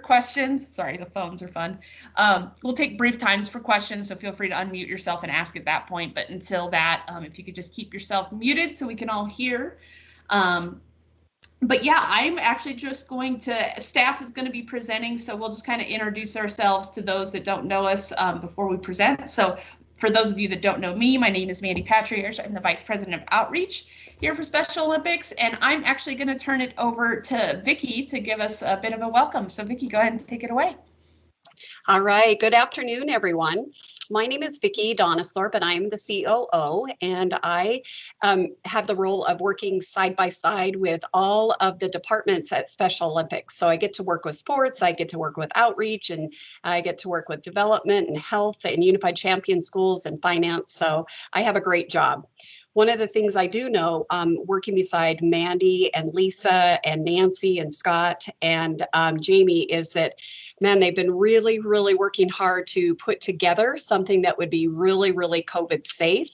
questions. Sorry, the phones are fun. We'll take brief times for questions, so feel free to unmute yourself and ask at that point. But until that, if you could just keep yourself muted so we can all hear. But yeah, I'm actually just going to, staff is going to be presenting, so we'll just kind of introduce ourselves to those that don't know us before we present. So for those of you that don't know me, my name is Mandy Patriarch. I'm the Vice President of Outreach here for Special Olympics, and I'm actually going to turn it over to Vicki to give us a bit of a welcome. So Vicki, go ahead and take it away. All right, good afternoon, everyone. My name is Vicki Donisthorpe, and I'm the COO, and I have the role of working side by side with all of the departments at Special Olympics. So I get to work with sports, I get to work with outreach, and I get to work with development and health and Unified Champion Schools and finance. So I have a great job. One of the things I do know, working beside Mandy and Lisa and Nancy and Scott and Jamie, is that, man, they've been really, really working hard to put together something that would be really, really COVID safe.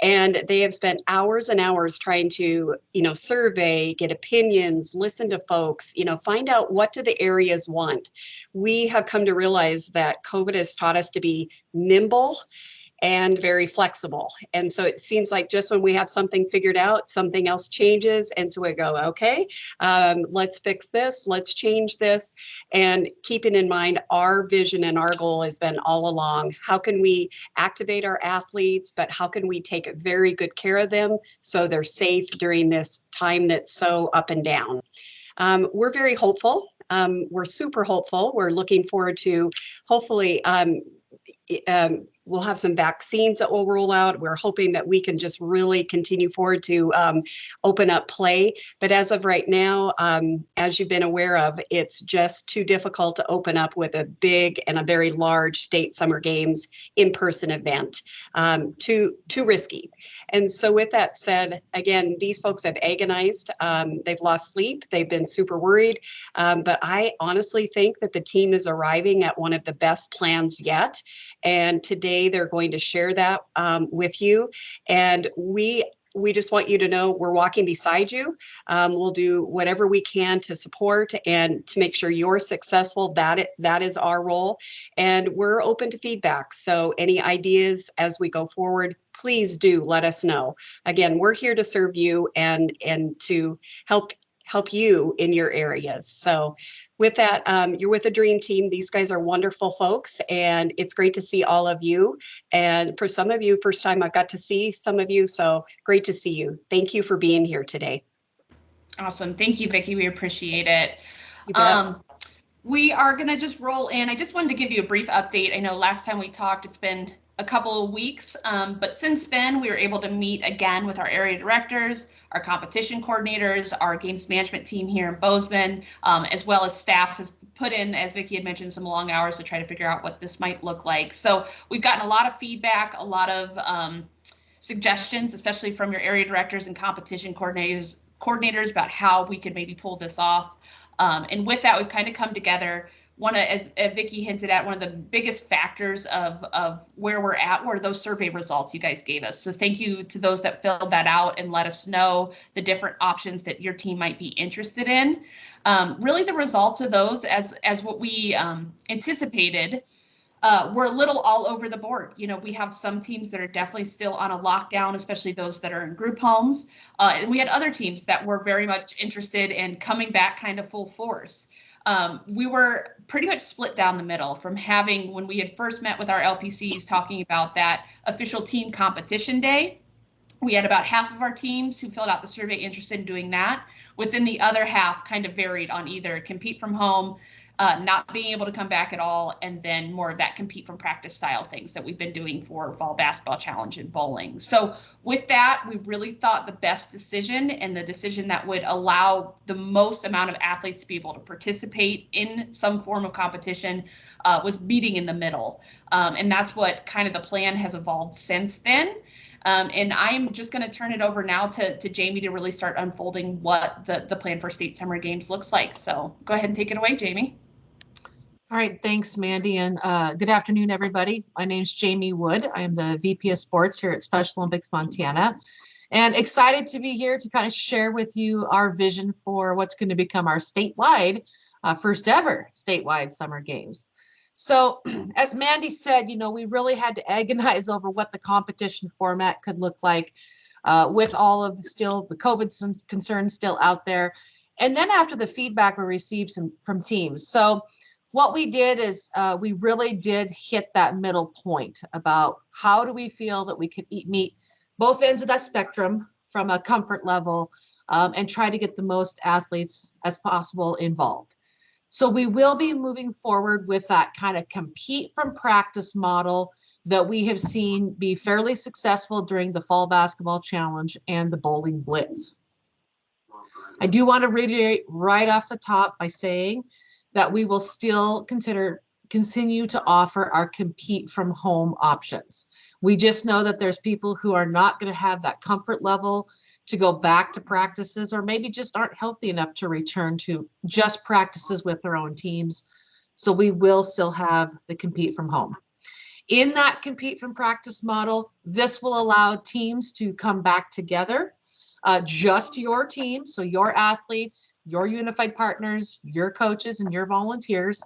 And they have spent hours and hours trying to, survey, get opinions, listen to folks, find out what do the areas want. We have come to realize that COVID has taught us to be nimble and very flexible. And so it seems like just when we have something figured out, something else changes. And so we go, okay, let's fix this, let's change this. And keeping in mind our vision and our goal has been all along, how can we activate our athletes, but how can we take very good care of them so they're safe during this time that's so up and down. We're very hopeful. We're super hopeful. We're looking forward to hopefully we'll have some vaccines that will roll out. We're hoping that we can just really continue forward to open up play. But as of right now, as you've been aware of, it's just too difficult to open up with a big and a very large state summer games in-person event. Too risky. And so with that said, again, these folks have agonized. They've lost sleep. They've been super worried. But I honestly think that the team is arriving at one of the best plans yet. And today they're going to share that with you. And we just want you to know we're walking beside you. We'll do whatever we can to support and to make sure you're successful. That is our role. And we're open to feedback. So any ideas as we go forward, please do let us know. Again, we're here to serve you and to help you in your areas. So with that, you're with a dream team. These guys are wonderful folks, and it's great to see all of you. And for some of you, first time I've got to see some of you, so great to see you. Thank you for being here today. Awesome. Thank you, Vicki. We appreciate it. You bet. We are going to just roll in. I just wanted to give you a brief update. I know last time we talked, it's been a couple of weeks, but since then we were able to meet again with our area directors, our competition coordinators, our games management team here in Bozeman, as well as staff has put in, as Vicki had mentioned, some long hours to try to figure out what this might look like. So we've gotten a lot of feedback, a lot of suggestions, especially from your area directors and competition coordinators about how we could maybe pull this off. And with that, we've kind of come together. As Vicki hinted at, one of the biggest factors of where we're at were those survey results you guys gave us. So thank you to those that filled that out and let us know the different options that your team might be interested in. Really, the results of those, as what we anticipated, were a little all over the board. We have some teams that are definitely still on a lockdown, especially those that are in group homes. And we had other teams that were very much interested in coming back kind of full force. We were pretty much split down the middle from having, when we had first met with our LPCs talking about that official team competition day, we had about half of our teams who filled out the survey interested in doing that. Within the other half kind of varied on either compete from home, not being able to come back at all, and then more of that compete from practice style things that we've been doing for fall basketball challenge and bowling. So with that, we really thought the best decision and the decision that would allow the most amount of athletes to be able to participate in some form of competition was meeting in the middle. And that's what kind of the plan has evolved since then. And I'm just going to turn it over now to Jamie to really start unfolding what the plan for State Summer Games looks like. So go ahead and take it away, Jamie. All right, thanks, Mandy, and good afternoon, everybody. My name is Jamie Wood. I am the VP of Sports here at Special Olympics Montana, and excited to be here to kind of share with you our vision for what's going to become our statewide first ever statewide summer games. So as Mandy said, we really had to agonize over what the competition format could look like with all of the COVID concerns still out there. And then after the feedback we received from teams. So what we did is we really did hit that middle point about how do we feel that we could meet both ends of that spectrum from a comfort level and try to get the most athletes as possible involved. So we will be moving forward with that kind of compete from practice model that we have seen be fairly successful during the Fall Basketball Challenge and the Bowling Blitz. I do want to reiterate right off the top by saying that we will still continue to offer our compete from home options. We just know that there's people who are not going to have that comfort level to go back to practices, or maybe just aren't healthy enough to return to just practices with their own teams. So we will still have the compete from home. In that compete from practice model, this will allow teams to come back together, just your team, so your athletes, your unified partners, your coaches, and your volunteers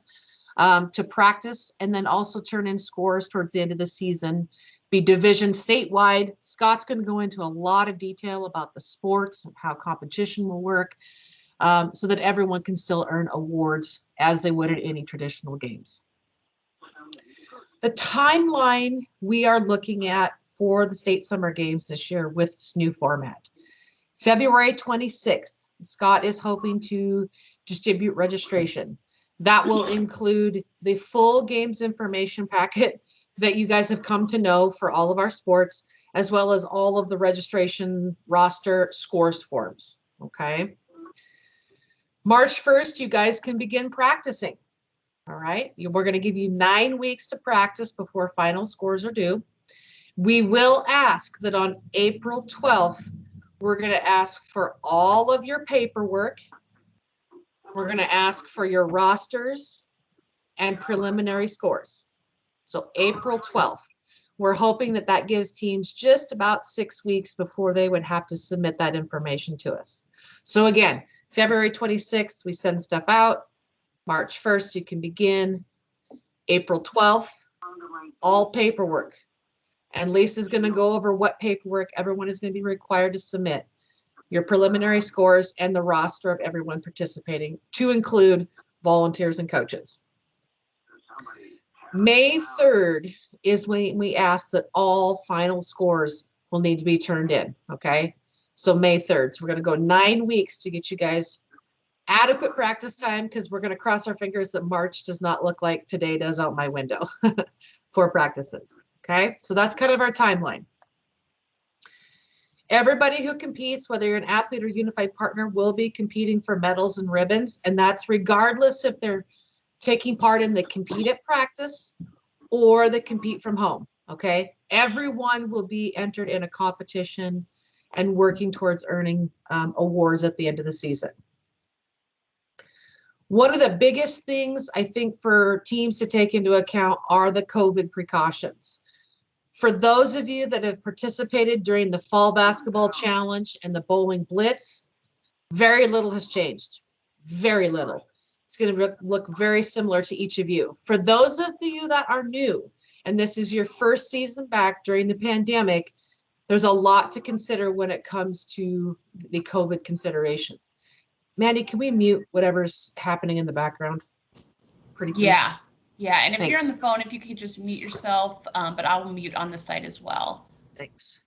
to practice, and then also turn in scores towards the end of the season. Be division statewide. Scott's going to go into a lot of detail about the sports and how competition will work so that everyone can still earn awards as they would at any traditional games. The timeline we are looking at for the state summer games this year with this new format. February 26th, Scott is hoping to distribute registration. That will include the full games information packet that you guys have come to know for all of our sports, as well as all of the registration roster scores forms, okay? March 1st, you guys can begin practicing, all right? We're gonna give you 9 weeks to practice before final scores are due. We will ask that on April 12th, we're gonna ask for all of your paperwork. We're gonna ask for your rosters and preliminary scores. So April 12th, we're hoping that that gives teams just about 6 weeks before they would have to submit that information to us. So again, February 26th, we send stuff out. March 1st, you can begin. April 12th, all paperwork. And Lisa's going to go over what paperwork everyone is going to be required to submit. Your preliminary scores and the roster of everyone participating, to include volunteers and coaches. May 3rd is when we ask that all final scores will need to be turned in, okay? So May 3rd. So we're going to go 9 weeks to get you guys adequate practice time, because we're going to cross our fingers that March does not look like today does out my window for practices, okay? So that's kind of our timeline. Everybody who competes, whether you're an athlete or unified partner, will be competing for medals and ribbons, and that's regardless if they're taking part in the compete at practice or the compete from home, okay? Everyone will be entered in a competition and working towards earning awards at the end of the season. One of the biggest things I think for teams to take into account are the COVID precautions. For those of you that have participated during the Fall Basketball Challenge and the Bowling Blitz, very little has changed, very little. It's going to look very similar to each of you. For those of you that are new, and this is your first season back during the pandemic, there's a lot to consider when it comes to the COVID considerations. Mandy, can we mute whatever's happening in the background? Pretty please. Yeah. And if Thanks. you're on the phone, if you could just mute yourself, but I'll mute on the site as well. Thanks.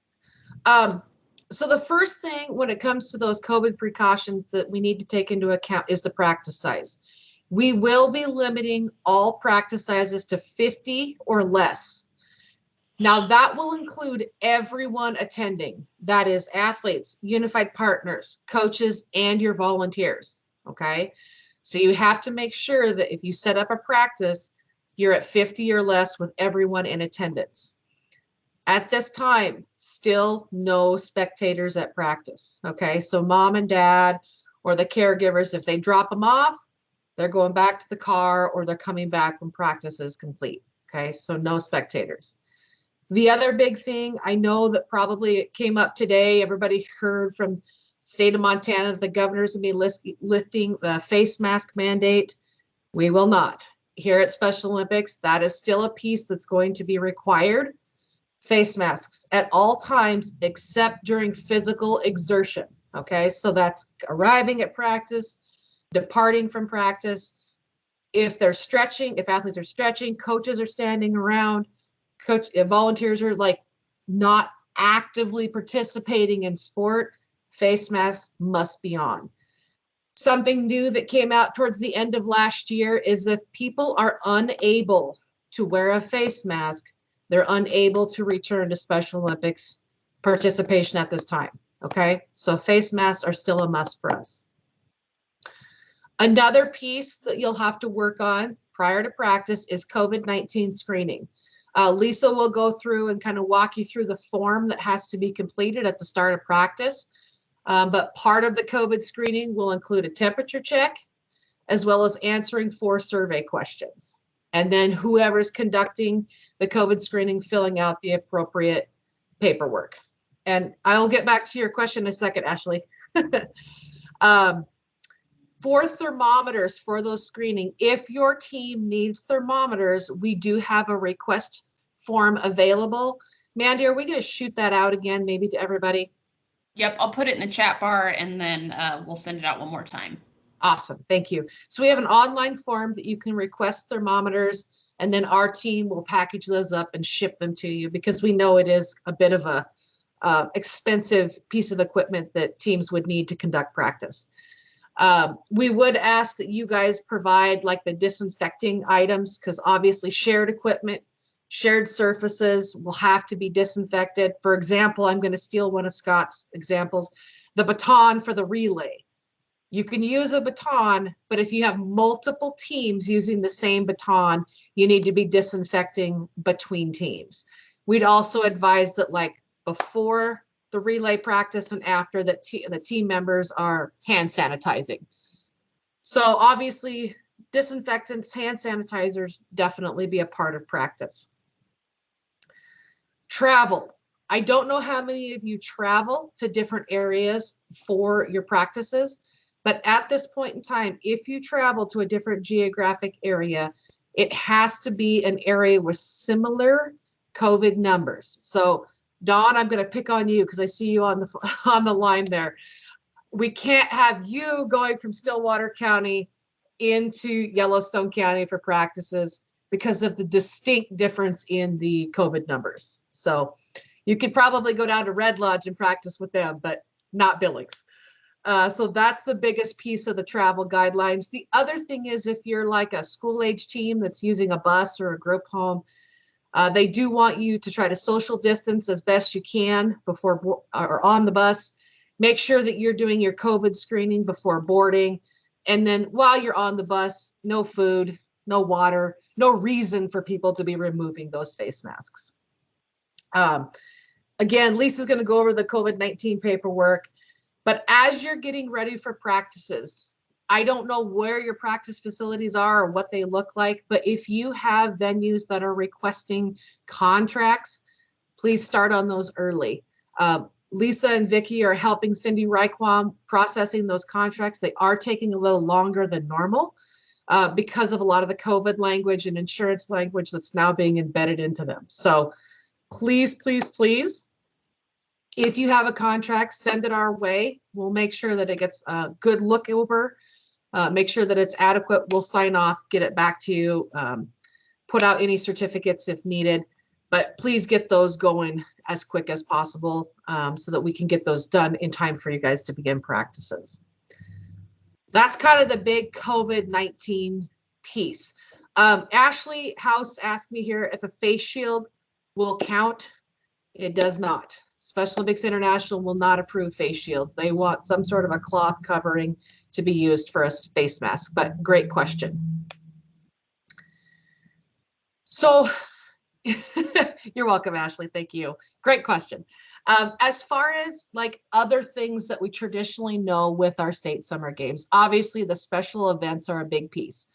So the first thing when it comes to those COVID precautions that we need to take into account is the practice size. We will be limiting all practice sizes to 50 or less. Now that will include everyone attending. That is athletes, unified partners, coaches, and your volunteers, okay? So you have to make sure that if you set up a practice, you're at 50 or less with everyone in attendance. At this time, still no spectators at practice, okay? So mom and dad or the caregivers, if they drop them off, they're going back to the car or they're coming back when practice is complete, okay? So no spectators. The other big thing, I know that probably it came up today, everybody heard from state of Montana that the governor's gonna be lifting the face mask mandate. We will not. Here at Special Olympics, that is still a piece that's going to be required. Face masks at all times except during physical exertion. Okay, so that's arriving at practice, departing from practice. If they're stretching, if athletes are stretching, coaches are standing around, volunteers are like not actively participating in sport, face masks must be on. Something new that came out towards the end of last year is if people are unable to wear a face mask, they're unable to return to Special Olympics participation at this time. Okay, so face masks are still a must for us. Another piece that you'll have to work on prior to practice is COVID-19 screening. Lisa will go through and kind of walk you through the form that has to be completed at the start of practice. But part of the COVID screening will include a temperature check, as well as answering 4 survey questions. And then whoever's conducting the COVID screening, filling out the appropriate paperwork. And I'll get back to your question in a second, Ashley. For thermometers for those screening, if your team needs thermometers, we do have a request form available. Mandy, are we going to shoot that out again, maybe to everybody? Yep, I'll put it in the chat bar and then we'll send it out one more time. Awesome, thank you. So we have an online form that you can request thermometers, and then our team will package those up and ship them to you, because we know it is a bit of a expensive piece of equipment that teams would need to conduct practice. We would ask that you guys provide like the disinfecting items, because obviously shared equipment, shared surfaces will have to be disinfected. For example, I'm going to steal one of Scott's examples, the baton for the relay. You can use a baton, but if you have multiple teams using the same baton, you need to be disinfecting between teams. We'd also advise that like before the relay practice and after that the team members are hand sanitizing. So obviously disinfectants, hand sanitizers definitely be a part of practice. Travel. I don't know how many of you travel to different areas for your practices, but at this point in time, if you travel to a different geographic area, it has to be an area with similar COVID numbers. So Dawn, I'm going to pick on you because I see you on the line there. We can't have you going from Stillwater County into Yellowstone County for practices because of the distinct difference in the COVID numbers. So you could probably go down to Red Lodge and practice with them, but not Billings. So that's the biggest piece of the travel guidelines. The other thing is if you're like a school age team that's using a bus or a group home, they do want you to try to social distance as best you can before or on the bus. Make sure that you're doing your COVID screening before boarding. And then while you're on the bus, no food, no water, no reason for people to be removing those face masks. Again, Lisa's going to go over the COVID-19 paperwork. But as you're getting ready for practices, I don't know where your practice facilities are or what they look like, but if you have venues that are requesting contracts, please start on those early. Lisa and Vicky are helping Cindy Reichwam processing those contracts. They are taking a little longer than normal because of a lot of the COVID language and insurance language that's now being embedded into them. So please, please, please, if you have a contract, send it our way. We'll make sure that it gets a good look over, make sure that it's adequate. We'll sign off, get it back to you, put out any certificates if needed, but please get those going as quick as possible so that we can get those done in time for you guys to begin practices. That's kind of the big COVID-19 piece. Ashley House asked me here if a face shield will count. It does not. Special Olympics International will not approve face shields. They want some sort of a cloth covering to be used for a face mask, but great question. So you're welcome, Ashley. Thank you. Great question. As far as like other things that we traditionally know with our state summer games, obviously the special events are a big piece.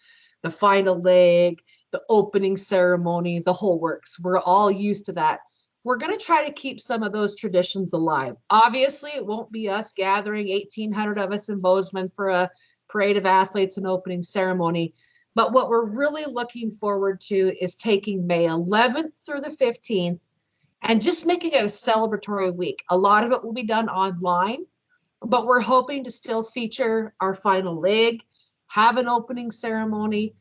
The final leg, the opening ceremony, the whole works. We're all used to that. We're going to try to keep some of those traditions alive. Obviously, it won't be us gathering 1,800 of us in Bozeman for a parade of athletes and opening ceremony, But what we're really looking forward to is taking May 11th through the 15th and just making it a celebratory week. A lot of it will be done online, but we're hoping to still feature our final leg, have an opening ceremony.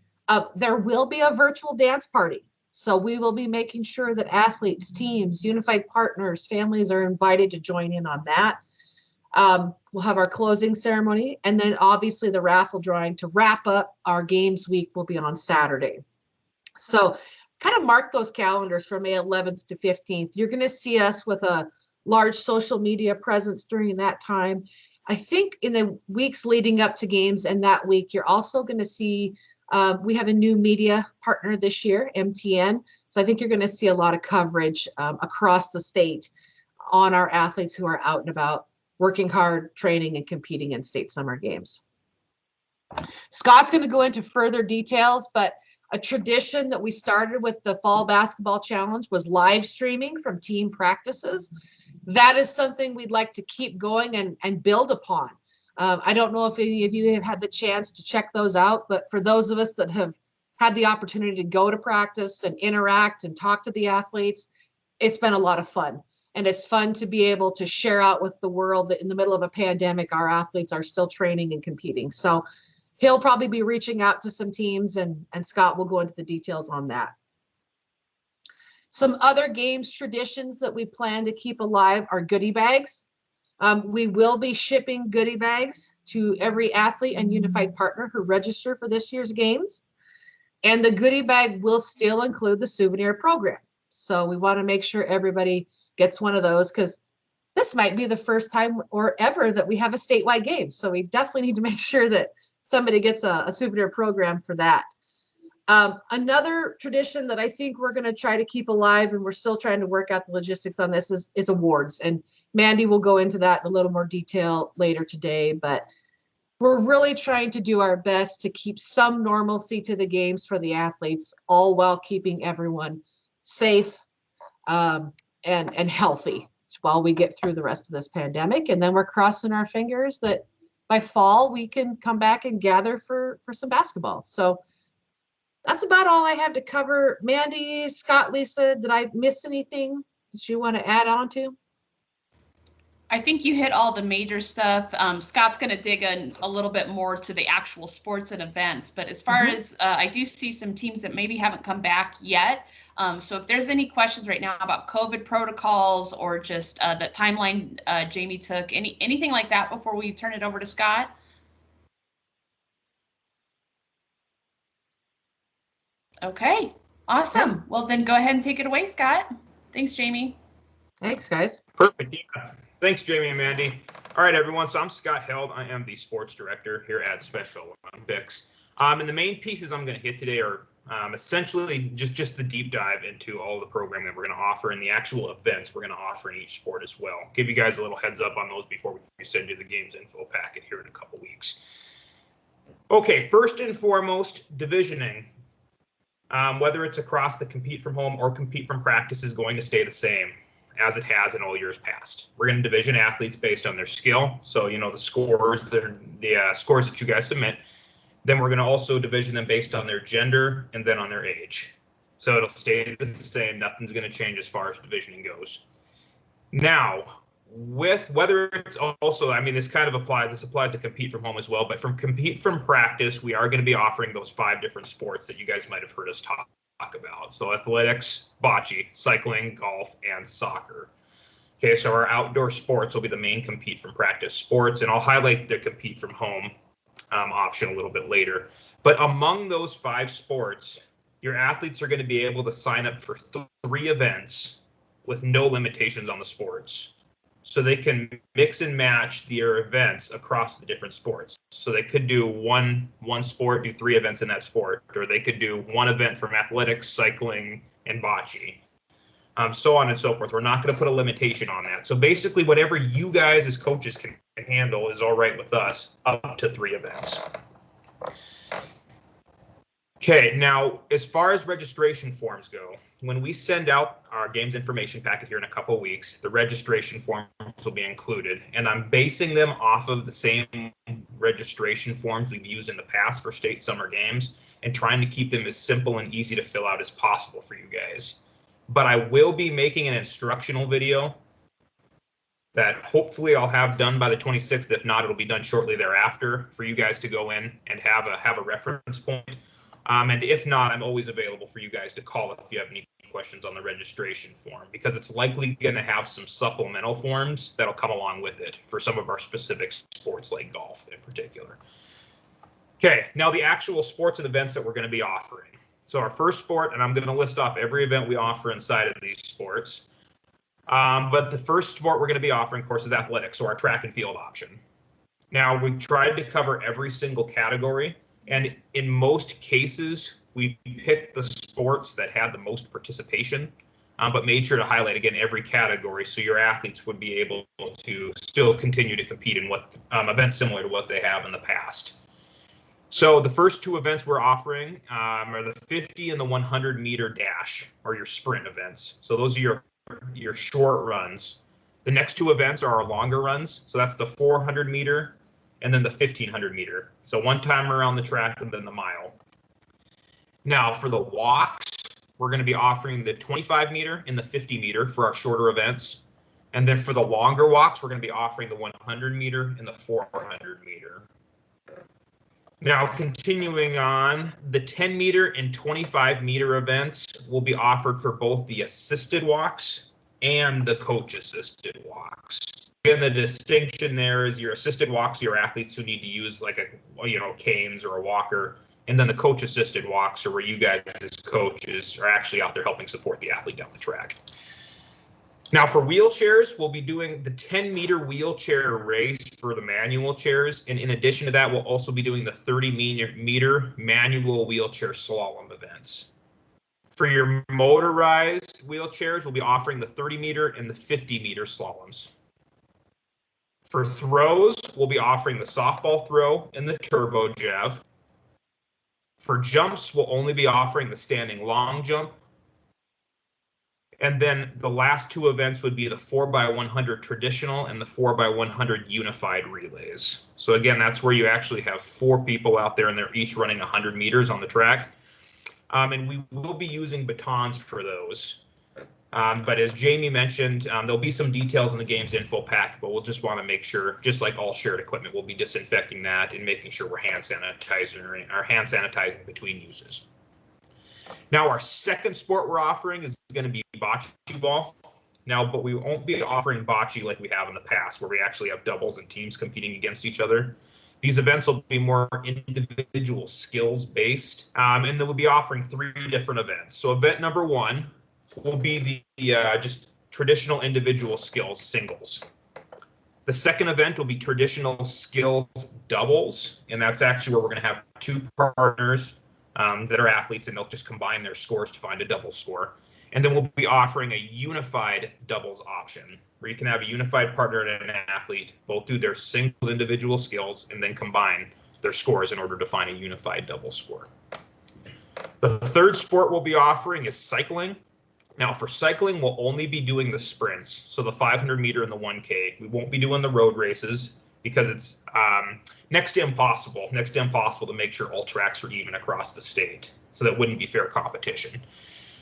There will be a virtual dance party. So we will be making sure that athletes, teams, unified partners, families are invited to join in on that. We'll have our closing ceremony, and then obviously the raffle drawing to wrap up our games week will be on Saturday. So kind of mark those calendars from May 11th to 15th. You're going to see us with a large social media presence during that time. I think in the weeks leading up to games and that week, you're also going to see we have a new media partner this year, MTN. So I think you're going to see a lot of coverage across the state on our athletes who are out and about, working hard, training, and competing in state summer games. Scott's going to go into further details, but a tradition that we started with the Fall Basketball Challenge was live streaming from team practices. That is something we'd like to keep going and build upon. I don't know if any of you have had the chance to check those out, but for those of us that have had the opportunity to go to practice and interact and talk to the athletes, it's been a lot of fun. And it's fun to be able to share out with the world that in the middle of a pandemic, our athletes are still training and competing. So he'll probably be reaching out to some teams, and Scott will go into the details on that. Some other games traditions that we plan to keep alive are goodie bags. We will be shipping goodie bags to every athlete and unified partner who register for this year's games. And the goodie bag will still include the souvenir program. So we want to make sure everybody gets one of those, because this might be the first time or ever that we have a statewide game. So we definitely need to make sure that somebody gets a souvenir program for that. Another tradition that I think we're going to try to keep alive, and we're still trying to work out the logistics on this, is awards. And Mandy will go into that in a little more detail later today, but we're really trying to do our best to keep some normalcy to the games for the athletes, all while keeping everyone safe and healthy while we get through the rest of this pandemic. And then we're crossing our fingers that by fall we can come back and gather for some basketball. So that's about all I have to cover. Mandy, Scott, Lisa, did I miss anything that you want to add on to? I think you hit all the major stuff. Scott's going to dig in a little bit more to the actual sports and events. But as far as I do see some teams that maybe haven't come back yet. So if there's any questions right now about COVID protocols or just the timeline Jamie took, anything like that before we turn it over to Scott? Okay, awesome. Well, then go ahead and take it away, Scott. Thanks, Jamie. Thanks, guys. Perfect. Yeah. Thanks, Jamie and Mandy. All right, everyone. So I'm Scott Held. I am the sports director here at Special Olympics. And the main pieces I'm going to hit today are essentially just the deep dive into all the programming that we're going to offer and the actual events we're going to offer in each sport as well. Give you guys a little heads up on those before we send you the games info packet here in a couple weeks. Okay, first and foremost, divisioning. Whether it's across the compete from home or compete from practice is going to stay the same as it has in all years past. We're going to division athletes based on their skill. So, you know, the scores, the scores that you guys submit. Then we're going to also division them based on their gender and then on their age. So it'll stay the same. Nothing's going to change as far as divisioning goes. Now, with whether it's also, I mean, this applies to compete from home as well, but from compete from practice, we are going to be offering those 5 different sports that you guys might have heard us talk about. So athletics, bocce, cycling, golf, and soccer. Okay, so our outdoor sports will be the main compete from practice sports, and I'll highlight the compete from home option a little bit later. But among those 5 sports, your athletes are going to be able to sign up for 3 events with no limitations on the sports. So they can mix and match their events across the different sports. So they could do one sport, do 3 events in that sport, or they could do 1 event from athletics, cycling, and bocce, so on and so forth. We're not going to put a limitation on that. So basically, whatever you guys as coaches can handle is all right with us, up to 3 events. Okay, now as far as registration forms go, when we send out our games information packet here in a couple of weeks, the registration forms will be included, and I'm basing them off of the same registration forms we've used in the past for state summer games and trying to keep them as simple and easy to fill out as possible for you guys. But I will be making an instructional video that hopefully I'll have done by the 26th. If not, it'll be done shortly thereafter for you guys to go in and have a reference point. And if not, I'm always available for you guys to call if you have any questions on the registration form, because it's likely going to have some supplemental forms that'll come along with it for some of our specific sports like golf in particular. Okay, now the actual sports and events that we're going to be offering. So our first sport, and I'm going to list off every event we offer inside of these sports. But the first sport we're going to be offering, of course, is athletics, so our track and field option. Now, we tried to cover every single category, and in most cases, we picked the sports that had the most participation, but made sure to highlight, again, every category so your athletes would be able to still continue to compete in what events similar to what they have in the past. So the first two events we're offering are the 50 and the 100 meter dash, or your sprint events. So those are your short runs. The next two events are our longer runs. So that's the 400 meter and then the 1500 meter. So one time around the track and then the mile. Now for the walks, we're going to be offering the 25 meter and the 50 meter for our shorter events. And then for the longer walks, we're going to be offering the 100 meter and the 400 meter. Now, continuing on, the 10 meter and 25 meter events will be offered for both the assisted walks and the coach assisted walks. Again, the distinction there is your assisted walks, your athletes who need to use like canes or a walker, and then the coach assisted walks are where you guys as coaches are actually out there helping support the athlete down the track. Now for wheelchairs, we'll be doing the 10 meter wheelchair race for the manual chairs. And in addition to that, we'll also be doing the 30 meter manual wheelchair slalom events. For your motorized wheelchairs, we'll be offering the 30 meter and the 50 meter slaloms. For throws, we'll be offering the softball throw and the turbo jav. For jumps, we'll only be offering the standing long jump. And then the last two events would be the 4x100 traditional and the 4x100 unified relays. So again, that's where you actually have 4 people out there and they're each running 100 meters on the track. And we will be using batons for those. But as Jamie mentioned, there'll be some details in the game's info pack, but we'll just want to make sure, just like all shared equipment, we'll be disinfecting that and making sure we're hand sanitizing between uses. Now, our second sport we're offering is going to be bocce ball. Now, but we won't be offering bocce like we have in the past, where we actually have doubles and teams competing against each other. These events will be more individual skills based, and then we'll be offering 3 different events. So event number 1 will be the just traditional individual skills singles. The second event will be traditional skills doubles, and that's actually where we're going to have 2 partners that are athletes, and they'll just combine their scores to find a double score. And then we'll be offering a unified doubles option, where you can have a unified partner and an athlete both do their singles individual skills and then combine their scores in order to find a unified double score. The third sport we'll be offering is cycling. Now for cycling, we'll only be doing the sprints, so the 500 meter and the 1K. We won't be doing the road races because it's next to impossible to make sure all tracks are even across the state. So that wouldn't be fair competition.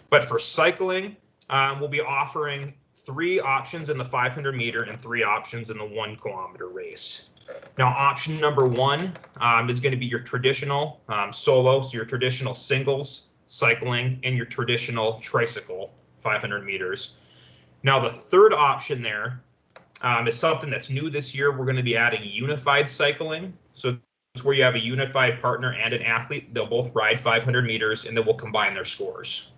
But for cycling, we'll be offering 3 options in the 500 meter and 3 options in the 1 kilometer race. Now, option number 1 is going to be your traditional solo, so your traditional singles cycling and your traditional tricycle 500 meters. Now, the third option there is something that's new this year. We're going to be adding unified cycling. So it's where you have a unified partner and an athlete. They'll both ride 500 meters and then we'll combine their scores.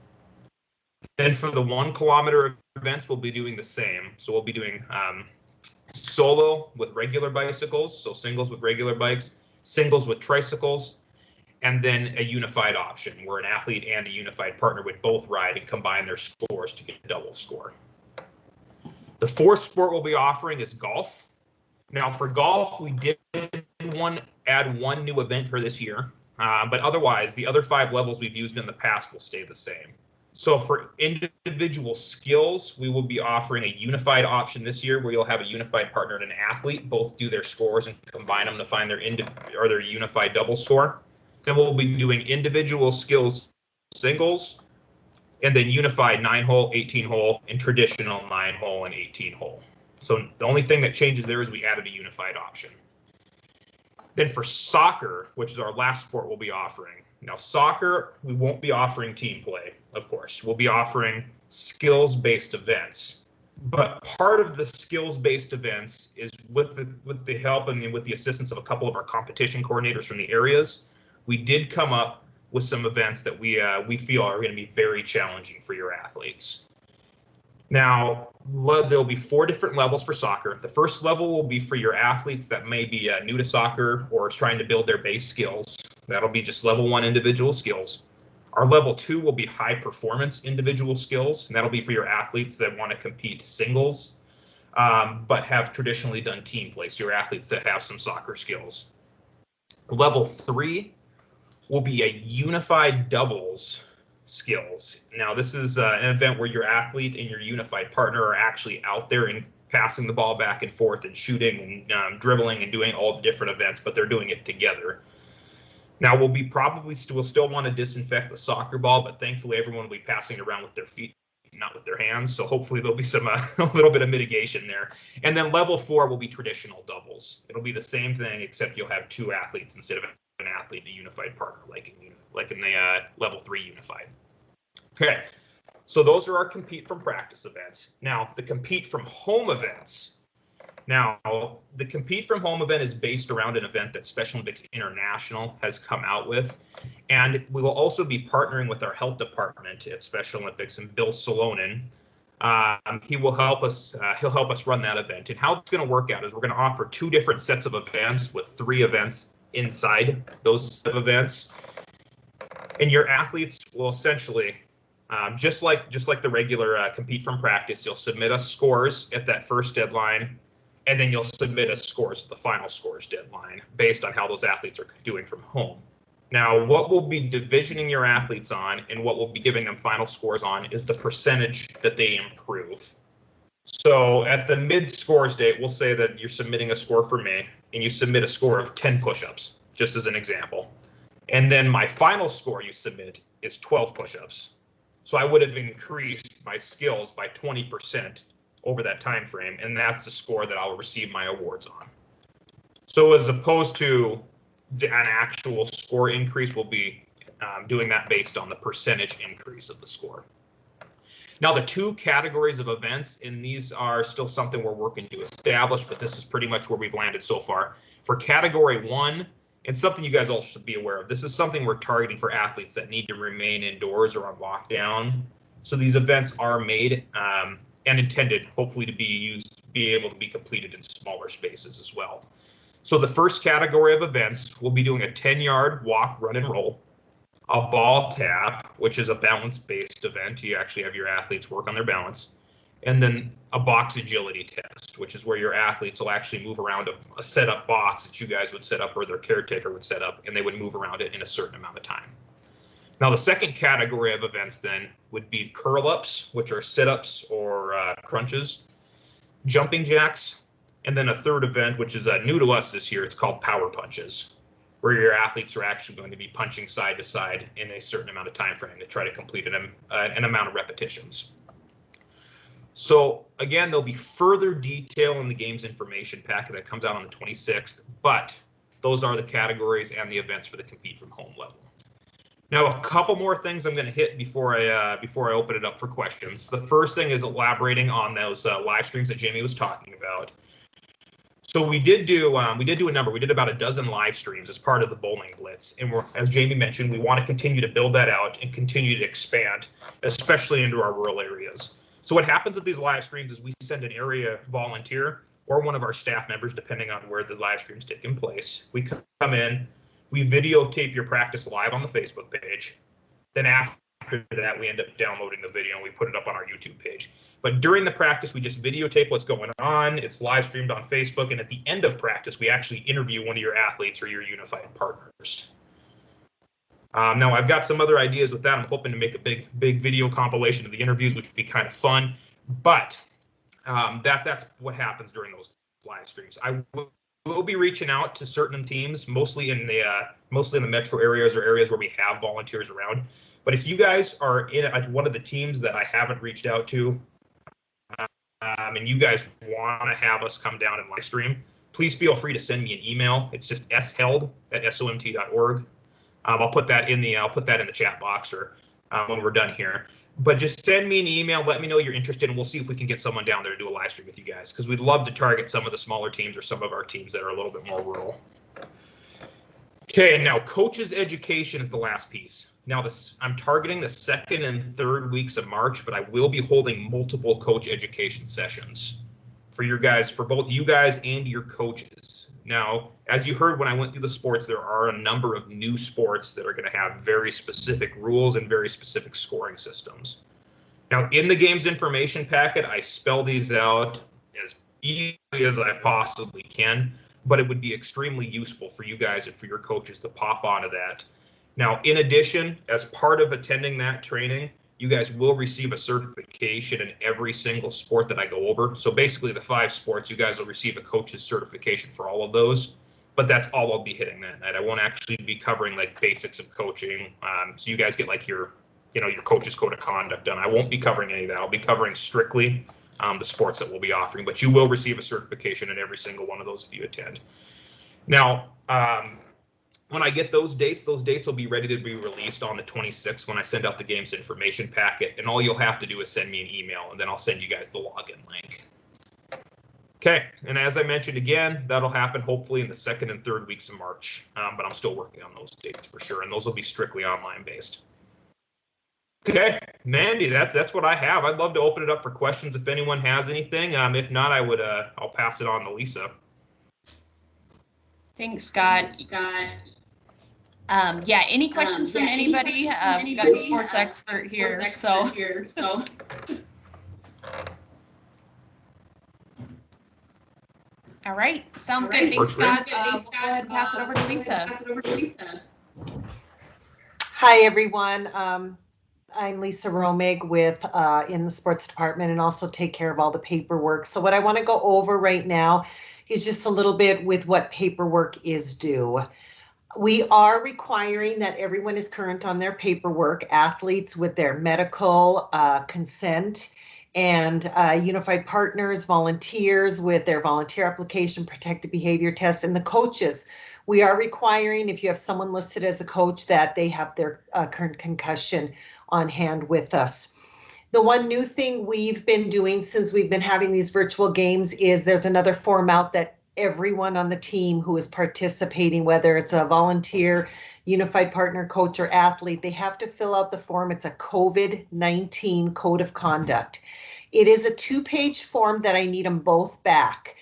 Then for the 1 kilometer events, we'll be doing the same. So we'll be doing solo with regular bicycles, so singles with regular bikes, singles with tricycles, and then a unified option where an athlete and a unified partner would both ride and combine their scores to get a double score. The fourth sport we'll be offering is golf. Now for golf, we did add 1 new event for this year, but otherwise the other 5 levels we've used in the past will stay the same. So for individual skills, we will be offering a unified option this year where you'll have a unified partner and an athlete both do their scores and combine them to find their their unified double score. Then we'll be doing individual skills singles, and then unified 9-hole, 18-hole, and traditional 9-hole and 18-hole. So the only thing that changes there is we added a unified option. Then for soccer, which is our last sport we'll be offering. Now soccer, we won't be offering team play, of course. We'll be offering skills-based events. But part of the skills-based events is with the help and with the assistance of a couple of our competition coordinators from the areas, we did come up with some events that we feel are going to be very challenging for your athletes. Now, there'll be 4 different levels for soccer. The first level will be for your athletes that may be new to soccer or is trying to build their base skills. That'll be just level 1 individual skills. Our level 2 will be high performance individual skills, and that'll be for your athletes that want to compete singles, but have traditionally done team play, so your athletes that have some soccer skills. Level 3 will be a unified doubles skills. Now, this is an event where your athlete and your unified partner are actually out there and passing the ball back and forth and shooting and dribbling and doing all the different events, but they're doing it together. Now, we'll still want to disinfect the soccer ball, but thankfully everyone will be passing it around with their feet, not with their hands. So hopefully there'll be some a little bit of mitigation there. And then level 4 will be traditional doubles. It'll be the same thing, except you'll have 2 athletes instead of an athlete and a unified partner, like in the level 3 unified. Okay, so those are our compete from practice events. Now, the compete from home events. Now, the compete from home event is based around an event that Special Olympics International has come out with, and we will also be partnering with our health department at Special Olympics and Bill Salonen. He will help us. He'll help us run that event. And how it's going to work out is we're going to offer 2 different sets of events with 3 events inside those events, and your athletes will essentially, just like the regular compete from practice, you'll submit us scores at that first deadline, and then you'll submit us scores at the final scores deadline based on how those athletes are doing from home. Now, what we'll be divisioning your athletes on and what we'll be giving them final scores on is the percentage that they improve. So at the mid-scores date, we'll say that you're submitting a score for me, and you submit a score of 10 push-ups, just as an example. And then my final score you submit is 12 push-ups. So I would have increased my skills by 20% over that time frame, and that's the score that I'll receive my awards on. So as opposed to an actual score increase, we'll be doing that based on the percentage increase of the score. Now, the 2 categories of events, and these are still something we're working to establish, but this is pretty much where we've landed so far. For category 1, and something you guys all should be aware of, this is something we're targeting for athletes that need to remain indoors or on lockdown. So these events are made and intended, hopefully, to be able to be completed in smaller spaces as well. So the first category of events, we'll be doing a 10-yard walk, run, and roll, a ball tap, which is a balance-based event. You actually have your athletes work on their balance, and then a box agility test, which is where your athletes will actually move around a set-up box that you guys would set up or their caretaker would set up, and they would move around it in a certain amount of time. Now, the second category of events then would be curl-ups, which are sit-ups or crunches, jumping jacks, and then a third event, which is new to us this year, it's called power punches, where your athletes are actually going to be punching side to side in a certain amount of time frame to try to complete an amount of repetitions. So again, there'll be further detail in the game's information packet that comes out on the 26th, but those are the categories and the events for the compete from home level. Now, a couple more things I'm going to hit before I open it up for questions. The first thing is elaborating on those live streams that Jamie was talking about. So we did do a number. We did about a dozen live streams as part of the bowling blitz, and as Jamie mentioned, we want to continue to build that out and continue to expand, especially into our rural areas. So what happens at these live streams is we send an area volunteer or one of our staff members, depending on where the live stream's taking place. We come in, we videotape your practice live on the Facebook page. Then after that, we end up downloading the video and we put it up on our YouTube page. But during the practice, we just videotape what's going on. It's live streamed on Facebook. And at the end of practice, we actually interview one of your athletes or your unified partners. Now I've got some other ideas with that. I'm hoping to make a big video compilation of the interviews, which would be kind of fun. But that's what happens during those live streams. I will be reaching out to certain teams, mostly in the metro areas or areas where we have volunteers around. But if you guys are in one of the teams that I haven't reached out to, and you guys want to have us come down and live stream, please feel free to send me an email. It's just sheld@somt.org. I'll put that in the chat box or when we're done here. But just send me an email. Let me know you're interested, and we'll see if we can get someone down there to do a live stream with you guys, because we'd love to target some of the smaller teams or some of our teams that are a little bit more rural. Okay, and now coaches education is the last piece. Now I'm targeting the second and third weeks of March, but I will be holding multiple coach education sessions for both you guys and your coaches. Now, as you heard when I went through the sports, there are a number of new sports that are going to have very specific rules and very specific scoring systems. Now, in the game's information packet, I spell these out as easily as I possibly can, but it would be extremely useful for you guys and for your coaches to pop onto that. Now, in addition, as part of attending that training, you guys will receive a certification in every single sport that I go over. So basically the 5 sports, you guys will receive a coach's certification for all of those, but that's all I'll be hitting that night. I won't actually be covering like basics of coaching. So you guys get like your coach's code of conduct done. I won't be covering any of that. I'll be covering strictly the sports that we'll be offering, but you will receive a certification in every single one of those if you attend. Now, when I get those dates will be ready to be released on the 26th when I send out the game's information packet, and all you'll have to do is send me an email, and then I'll send you guys the login link. Okay, and as I mentioned again, that'll happen hopefully in the second and third weeks of March, but I'm still working on those dates for sure, and those will be strictly online based. Okay, Mandy, that's what I have. I'd love to open it up for questions if anyone has anything. If not, I'll pass it on to Lisa. Thanks, Scott. Yeah, any questions from anybody? We've got the sports expert here, so. All right, sounds good. Thanks, Scott. We'll go ahead and pass it over to Lisa. Hi, everyone. I'm Lisa Romig with in the sports department, and also take care of all the paperwork. So what I want to go over right now is just a little bit with what paperwork is due. We are requiring that everyone is current on their paperwork, athletes with their medical consent, and unified partners, volunteers with their volunteer application, protected behavior tests, and the coaches. We are requiring, if you have someone listed as a coach, that they have their current concussion on hand with us. The one new thing we've been doing since we've been having these virtual games is there's another form out that everyone on the team who is participating, whether it's a volunteer, unified partner, coach, or athlete, they have to fill out the form. It's a COVID-19 code of conduct. It is a 2-page form that I need them both back.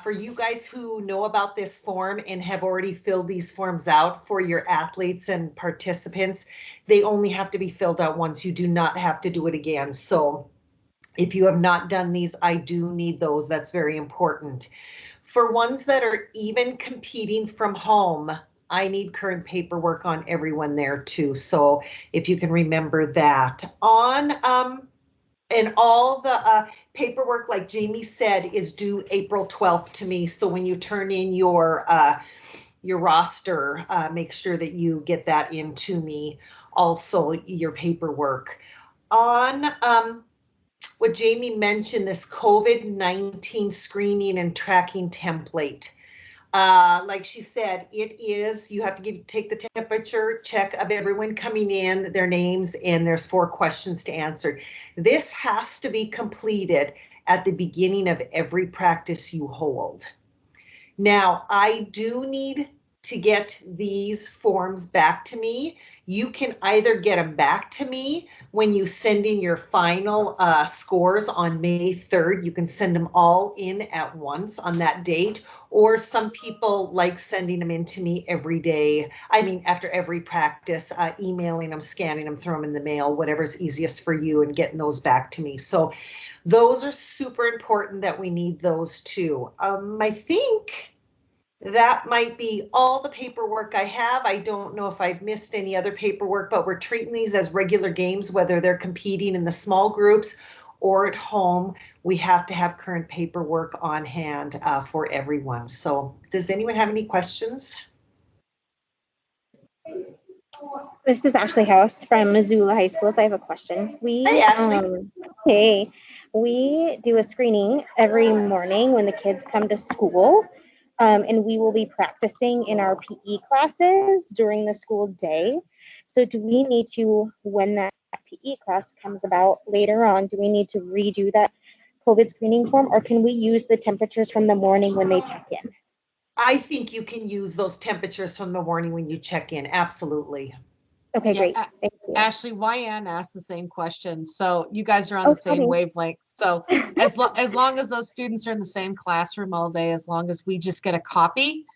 For you guys who know about this form and have already filled these forms out for your athletes and participants, they only have to be filled out once. You do not have to do it again. So if you have not done these, I do need those. That's very important. For ones that are even competing from home, I need current paperwork on everyone there too. So if you can remember that. And all the paperwork, like Jamie said, is due April 12th to me. So when you turn in your roster, make sure that you get that in to me. Also, your paperwork. On what Jamie mentioned, this COVID-19 screening and tracking template. Like she said, it is, you have to take the temperature check of everyone coming in, their names, and there's 4 questions to answer. This has to be completed at the beginning of every practice you hold. Now, I do need to get these forms back to me. You can either get them back to me when you send in your final scores on May 3rd. You can send them all in at once on that date, or some people like sending them in to me every day. I mean, after every practice, emailing them, scanning them, throw them in the mail, whatever's easiest for you, and getting those back to me. So those are super important that we need those too. I think That might be all the paperwork I have. I don't know if I've missed any other paperwork, but we're treating these as regular games, whether they're competing in the small groups or at home. We have to have current paperwork on hand for everyone. So does anyone have any questions? This is Ashley House from Missoula High Schools. I have a question. Hi, Ashley. Hey, we do a screening every morning when the kids come to school, and we will be practicing in our PE classes during the school day. So do we need to, when that PE class comes about later on, do we need to redo that COVID screening form, or can we use the temperatures from the morning when they check in? I think you can use those temperatures from the morning when you check in. Absolutely. Okay, Yeah, great. Thank you. Ashley, YN asked the same question. So you guys are on the same funny. wavelength. So as long as those students are in the same classroom all day, as long as we just get a copy,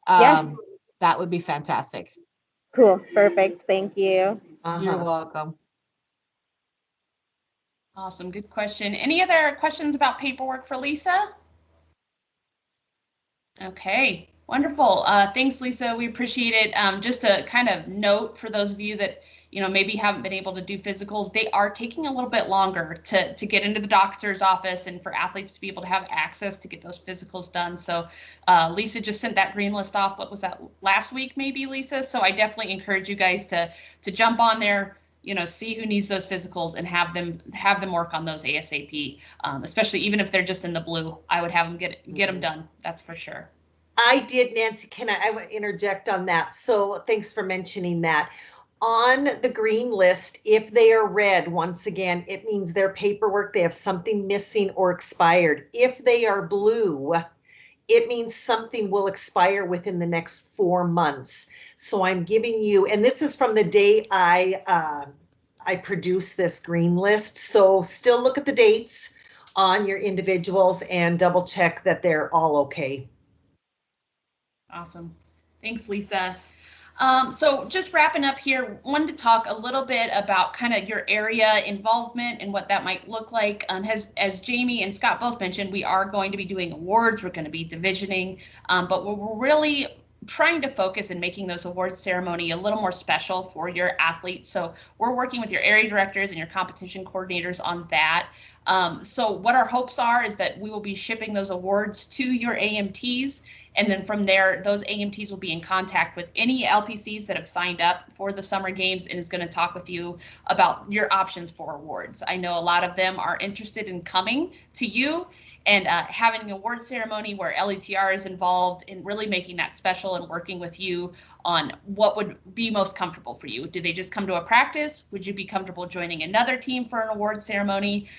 Yeah. that would be fantastic. Cool. Perfect. Thank you. You're welcome. Awesome. Good question. Any other questions about paperwork for Lisa? Okay. Wonderful. Thanks, Lisa. We appreciate it. Just a kind of note for those of you that, maybe haven't been able to do physicals, they are taking a little bit longer to get into the doctor's office and for athletes to be able to have access to get those physicals done. So Lisa just sent that green list off. What was that, last week maybe, Lisa? So I definitely encourage you guys to jump on there, see who needs those physicals and have them work on those ASAP, especially even if they're just in the blue. I would have them get them done. That's for sure. I did, Nancy. I would interject on that. So thanks for mentioning that. On the green list, if they are red, once again, it means their paperwork, they have something missing or expired. If they are blue, it means something will expire within the next 4 months. So I'm giving you, and this is from the day I produce this green list. So still look at the dates on your individuals and double check that they're all okay. Awesome. Thanks, Lisa. So just wrapping up here, wanted to talk a little bit about kind of your area involvement and what that might look like. As Jamie and Scott both mentioned, we are going to be doing awards. We're going to be divisioning, but we're really trying to focus and making those awards ceremony a little more special for your athletes. So we're working with your area directors and your competition coordinators on that. So what our hopes are is that we will be shipping those awards to your AMTs. And then from there, those AMTs will be in contact with any LPCs that have signed up for the summer games and is going to talk with you about your options for awards. I know a lot of them are interested in coming to you and having an award ceremony where LETR is involved in really making that special and working with you on what would be most comfortable for you. Do they just come to a practice? Would you be comfortable joining another team for an award ceremony?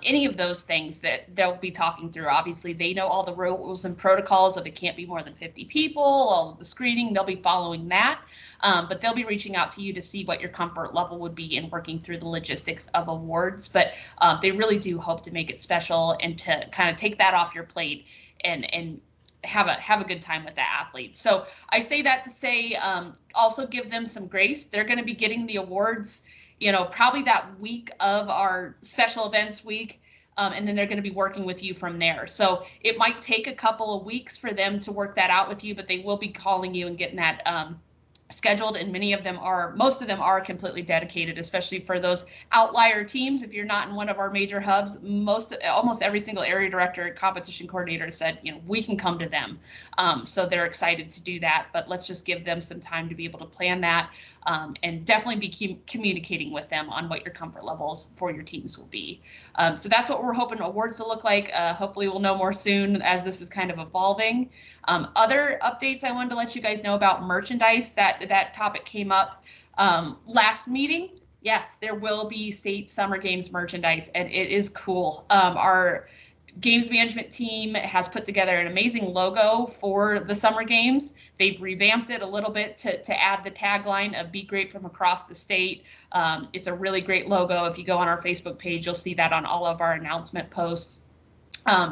Any of those things that they'll be talking through. Obviously, they know all the rules and protocols of it can't be more than 50 people, all of the screening, they'll be following that. But they'll be reaching out to you to see what your comfort level would be in working through the logistics of awards. But they really do hope to make it special and to kind of take that off your plate and have a good time with the athletes. So I say that to say also give them some grace. They're going to be getting the awards, probably that week of our special events week. And then they're going to be working with you from there. So it might take a couple of weeks for them to work that out with you, but they will be calling you and getting that scheduled, and most of them are completely dedicated, especially for those outlier teams. If you're not in one of our major hubs, almost every single area director and competition coordinator said, we can come to them. So they're excited to do that, but let's just give them some time to be able to plan that, and definitely be communicating with them on what your comfort levels for your teams will be. So that's what we're hoping awards to look like. Hopefully we'll know more soon as this is kind of evolving. Other updates I wanted to let you guys know about merchandise. That topic came up last meeting. Yes, there will be state summer games merchandise, and it is cool. Our games management team has put together an amazing logo for the summer games. They've revamped it a little bit to add the tagline of "Be Great from Across the State." It's a really great logo. If you go on our Facebook page, you'll see that on all of our announcement posts.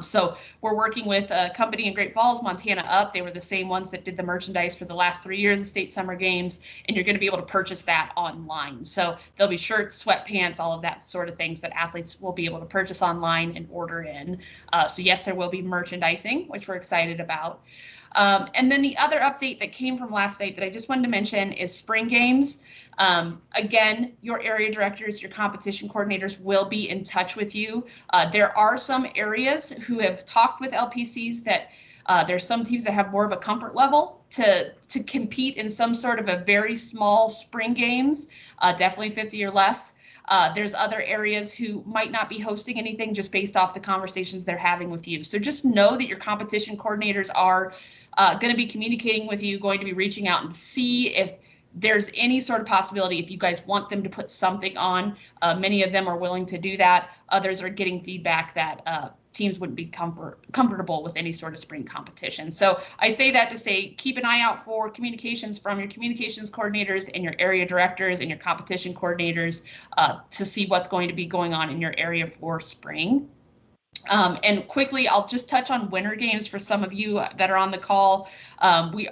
So we're working with a company in Great Falls, Montana Up. They were the same ones that did the merchandise for the last 3 years of state summer games, and you're going to be able to purchase that online. So there'll be shirts, sweatpants, all of that sort of things that athletes will be able to purchase online and order in. So yes, there will be merchandising, which we're excited about. And then the other update that came from last night that I just wanted to mention is spring games. Again, your area directors, your competition coordinators will be in touch with you. There are some areas who have talked with LPCs that there's some teams that have more of a comfort level to compete in some sort of a very small spring games, definitely 50 or less. There's other areas who might not be hosting anything just based off the conversations they're having with you. So just know that your competition coordinators are going to be communicating with you, going to be reaching out and see if there's any sort of possibility if you guys want them to put something on. Many of them are willing to do that. Others are getting feedback that teams wouldn't be comfortable with any sort of spring competition. So I say that to say, keep an eye out for communications from your communications coordinators and your area directors and your competition coordinators to see what's going to be going on in your area for spring. And quickly, I'll just touch on winter games for some of you that are on the call. We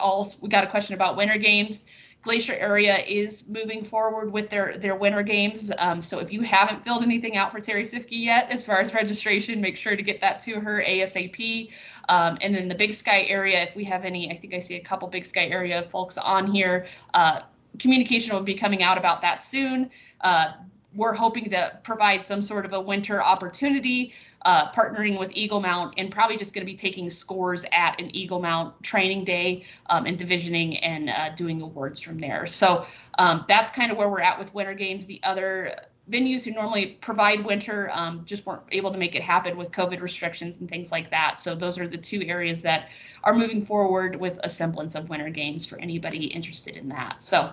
got a question about winter games. Glacier area is moving forward with their winter games. So if you haven't filled anything out for Terry Sifke yet, as far as registration, make sure to get that to her ASAP. And then the Big Sky area, if we have any, I think I see a couple Big Sky area folks on here. Communication will be coming out about that soon. We're hoping to provide some sort of a winter opportunity, partnering with Eagle Mount, and probably just going to be taking scores at an Eagle Mount training day and divisioning and doing awards from there. So that's kind of where we're at with winter games. The other venues who normally provide winter just weren't able to make it happen with COVID restrictions and things like that. So those are the two areas that are moving forward with a semblance of winter games for anybody interested in that. So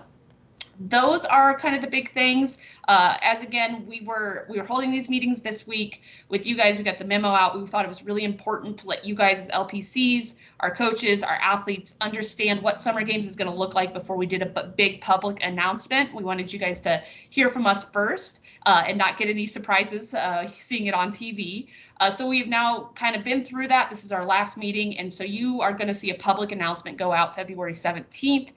those are kind of the big things. As again, we were holding these meetings this week with you guys. We got the memo out. We thought it was really important to let you guys as LPCs, our coaches, our athletes understand what summer games is going to look like before we did a big public announcement. We wanted you guys to hear from us first and not get any surprises seeing it on TV. So we've now kind of been through that. This is our last meeting, and so you are going to see a public announcement go out February 17th.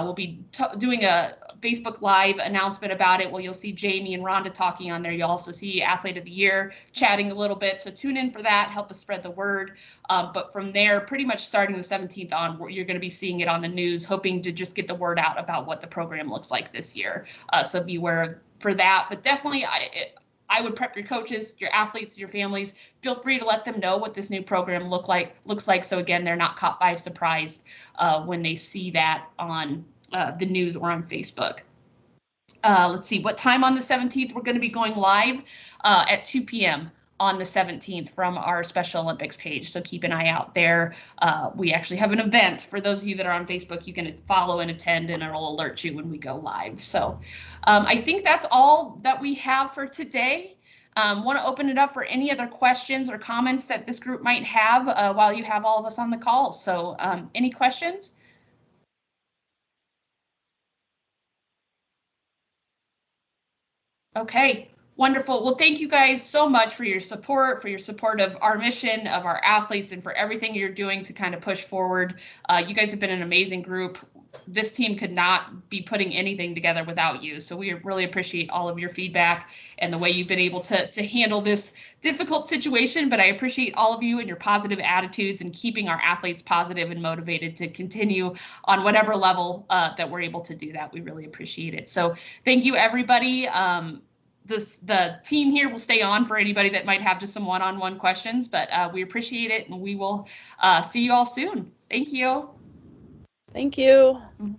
We'll be doing a Facebook Live announcement about it. Well, you'll see Jamie and Rhonda talking on there. You'll also see Athlete of the Year chatting a little bit. So tune in for that. Help us spread the word. But from there, pretty much starting the 17th on, you're going to be seeing it on the news, hoping to just get the word out about what the program looks like this year. So be aware for that. But definitely, I would prep your coaches, your athletes, your families. Feel free to let them know what this new program looks like. So again, they're not caught by surprise when they see that on the news or on Facebook. Let's see, what time on the 17th? We're going to be going live at 2 p.m. on the 17th from our Special Olympics page. So keep an eye out there. We actually have an event for those of you that are on Facebook. You can follow and attend, and it'll alert you when we go live. So I think that's all that we have for today. Want to open it up for any other questions or comments that this group might have while you have all of us on the call. So any questions? Okay, wonderful. Well, thank you guys so much for your support of our mission, of our athletes, and for everything you're doing to kind of push forward. You guys have been an amazing group. This team could not be putting anything together without you. So we really appreciate all of your feedback and the way you've been able to handle this difficult situation. But I appreciate all of you and your positive attitudes and keeping our athletes positive and motivated to continue on whatever level that we're able to do that. We really appreciate it. So thank you, everybody. The team here will stay on for anybody that might have just some one-on-one questions, but we appreciate it, and we will see you all soon. Thank you. Thank you. Mm-hmm.